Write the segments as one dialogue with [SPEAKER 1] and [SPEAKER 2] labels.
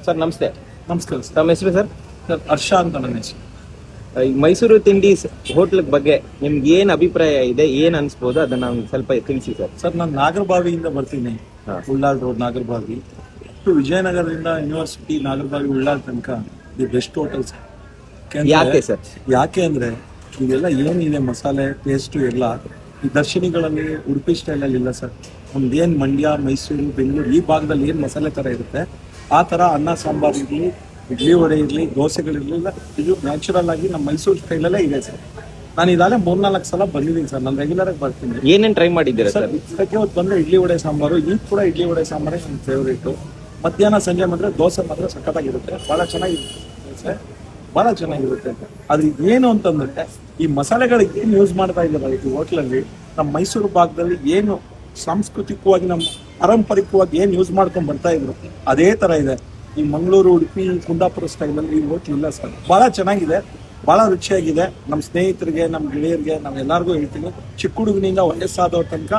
[SPEAKER 1] Sir ನಮಸ್ತೆ.
[SPEAKER 2] ನಮಸ್ಕಾರ sir.
[SPEAKER 1] ತಮ್ಮ ಹೆಸರು ಸರ್?
[SPEAKER 2] ಸರ್ ಹರ್ಷ ಅಂತ ನನ್ನ ಹೆಸರು.
[SPEAKER 1] ಈ ಮೈಸೂರು ತಿಂಡಿ ಹೋಟ್ಲ್ ಬಗ್ಗೆ ನಿಮ್ಗೆ ಏನ್ ಅಭಿಪ್ರಾಯ ಇದೆ, ಏನ್ ಅನ್ಸ್ಬೋದು ಅದನ್ನ ಒಂದು ಸ್ವಲ್ಪ ತಿಳಿಸಿ ಸರ್.
[SPEAKER 2] ಸರ್ ನಾನು ನಾಗರಬಾವಿಯಿಂದ ಬರ್ತೀನಿ. ಉಳ್ಳಾಳ್ ರೋಡ್ ನಾಗರಬಾವಿ ಟು ವಿಜಯನಗರದಿಂದ ಯೂನಿವರ್ಸಿಟಿ ನಾಗರಬಾವಿ ಉಳ್ಳಾಳ್ ತನಕ ದಿ ಬೆಸ್ಟ್ ಹೋಟೆಲ್ ಸರ್.
[SPEAKER 1] ಯಾಕೆ ಸರ್?
[SPEAKER 2] ಯಾಕೆ ಅಂದ್ರೆ ಇವೆಲ್ಲ ಏನಿದೆ ಮಸಾಲೆ ಟೇಸ್ಟು ಎಲ್ಲ ಈ ದರ್ಶಿನಿಗಳಲ್ಲಿ ಉಡುಪಿ ಸ್ಟೈಲಲ್ಲಿ ಇಲ್ಲ ಸರ್. ನಮ್ದೇನು ಮಂಡ್ಯ ಮೈಸೂರು ಬೆಂಗಳೂರು ಈ ಭಾಗದಲ್ಲಿ ಏನು ಮಸಾಲೆ ಥರ ಇರುತ್ತೆ ಆ ಥರ ಅನ್ನ ಸಾಂಬಾರು ಇರಲಿ, ಇಡ್ಲಿ ವಡೆ ಇರಲಿ, ದೋಸೆಗಳಿರಲಿಲ್ಲ, ಇದು ನ್ಯಾಚುರಲ್ ಆಗಿ ನಮ್ಮ ಮೈಸೂರು ಸ್ಟೈಲಲ್ಲೇ ಇದೆ ಸರ್. ನಾನು ಇದಾಗಲೇ 3-4 ಸಲ ಬಂದಿದ್ದೀನಿ ಸರ್. ನಾನು ರೆಗ್ಯುಲರ್ ಆಗಿ ಬರ್ತೀನಿ.
[SPEAKER 1] ಏನೇನ್ ಟ್ರೈ ಮಾಡಿದ್ದೀರಾ
[SPEAKER 2] ಸರ್?
[SPEAKER 1] ಸರ್?
[SPEAKER 2] ಇದಕ್ಕೆ ಹೊತ್ತು ಬಂದರೆ ಇಡ್ಲಿ ವಡೆ ಸಾಂಬಾರು, ಈಗ ಕೂಡ ಇಡ್ಲಿ ವಡೆ ಸಾಂಬಾರೇ ನನ್ನ ಫೇವ್ರೇಟು. ಮಧ್ಯಾಹ್ನ ಸಂಜೆ ಬಂದರೆ ದೋಸೆ ಮಾತ್ರ ಸಖತ್ತಾಗಿರುತ್ತೆ, ಭಾಳ ಚೆನ್ನಾಗಿರುತ್ತೆ ದೋಸೆ, ಭಾಳ ಚೆನ್ನಾಗಿರುತ್ತೆ. ಆದ್ರೆ ಏನು ಅಂತಂದ್ರೆ ಈ ಮಸಾಲೆಗಳಿಗೆ ಏನು ಯೂಸ್ ಮಾಡ್ತಾ ಇದ್ದಾರೆ ಈ ಹೋಟ್ಲಲ್ಲಿ, ನಮ್ಮ ಮೈಸೂರು ಭಾಗದಲ್ಲಿ ಏನು ಸಾಂಸ್ಕೃತಿಕವಾಗಿ ನಮ್ಮ ಪಾರಂಪರಿಕವಾಗಿ ಏನು ಯೂಸ್ ಮಾಡ್ಕೊಂಡು ಬರ್ತಾ ಇದ್ರು ಅದೇ ಥರ ಇದೆ. ಈ ಮಂಗಳೂರು, ಉಡುಪಿ, ಕುಂದಾಪುರ ಸ್ಟೈಲಲ್ಲಿ ಈ ಹೋಟ್ಲ್ ಇಲ್ಲ ಸರ್. ಭಾಳ ಚೆನ್ನಾಗಿದೆ, ಭಾಳ ರುಚಿಯಾಗಿದೆ. ನಮ್ಮ ಸ್ನೇಹಿತರಿಗೆ, ನಮ್ಮ ಗೆಳೆಯರಿಗೆ, ನಾವೆಲ್ಲರಿಗೂ ಹೇಳ್ತೀನಿ, ಚಿಕ್ಕ ಹುಡುಗನಿಂದ ವಯಸ್ಸಾದವ್ರ ತನಕ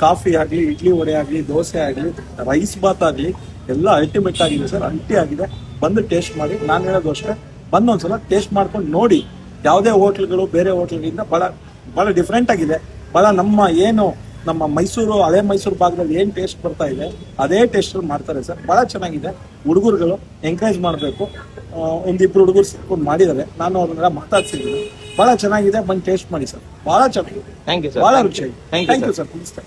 [SPEAKER 2] ಕಾಫಿ ಆಗಲಿ, ಇಡ್ಲಿ ವಡೆ ಆಗಲಿ, ದೋಸೆ ಆಗಲಿ, ರೈಸ್ ಬಾತ್ ಆಗಲಿ ಎಲ್ಲ ಅಲ್ಟಿಮೇಟ್ ಆಗಿದೆ ಸರ್. ಅಲ್ಟಿ ಆಗಿದೆ. ಬಂದು ಟೇಸ್ಟ್ ಮಾಡಿ. ನಾನು ಹೇಳೋದು ಅಷ್ಟೇ, ಬಂದು ಒಂದ್ಸಲ ಟೇಸ್ಟ್ ಮಾಡ್ಕೊಂಡು ನೋಡಿ. ಯಾವುದೇ ಹೋಟ್ಲ್ಗಳು ಬೇರೆ ಹೋಟ್ಲ್ಗಳಿಂದ ಭಾಳ ಡಿಫ್ರೆಂಟ್ ಆಗಿದೆ. ಭಾಳ ನಮ್ಮ ಮೈಸೂರು, ಹಳೆ ಮೈಸೂರು ಭಾಗದಲ್ಲಿ ಏನು ಟೇಸ್ಟ್ ಬರ್ತಾ ಇದೆ ಅದೇ ಟೇಸ್ಟಲ್ಲಿ ಮಾಡ್ತಾರೆ ಸರ್. ಭಾಳ ಚೆನ್ನಾಗಿದೆ. ಹುಡುಗರುಗಳು ಎಂಕರೇಜ್ ಮಾಡಬೇಕು. ಒಂದಿಬ್ರು ಹುಡುಗರು ಸೇರ್ಕೊಂಡು ಮಾಡಿದ್ದಾರೆ, ನಾನು ಅವ್ರನ್ನೆಲ್ಲ ಮಾತಾಡ್ಸಿದ್ದೀನಿ. ಭಾಳ ಚೆನ್ನಾಗಿದೆ, ಬಂದು ಟೇಸ್ಟ್ ಮಾಡಿ ಸರ್. ಭಾಳ ಚೆನ್ನಾಗಿದೆ,
[SPEAKER 1] ಥ್ಯಾಂಕ್ ಯು ಸರ್.
[SPEAKER 2] ಭಾಳ ರುಚಿಯಾಗಿದೆ.
[SPEAKER 1] Thank you
[SPEAKER 2] thank you sir. ನಮಸ್ತೆ.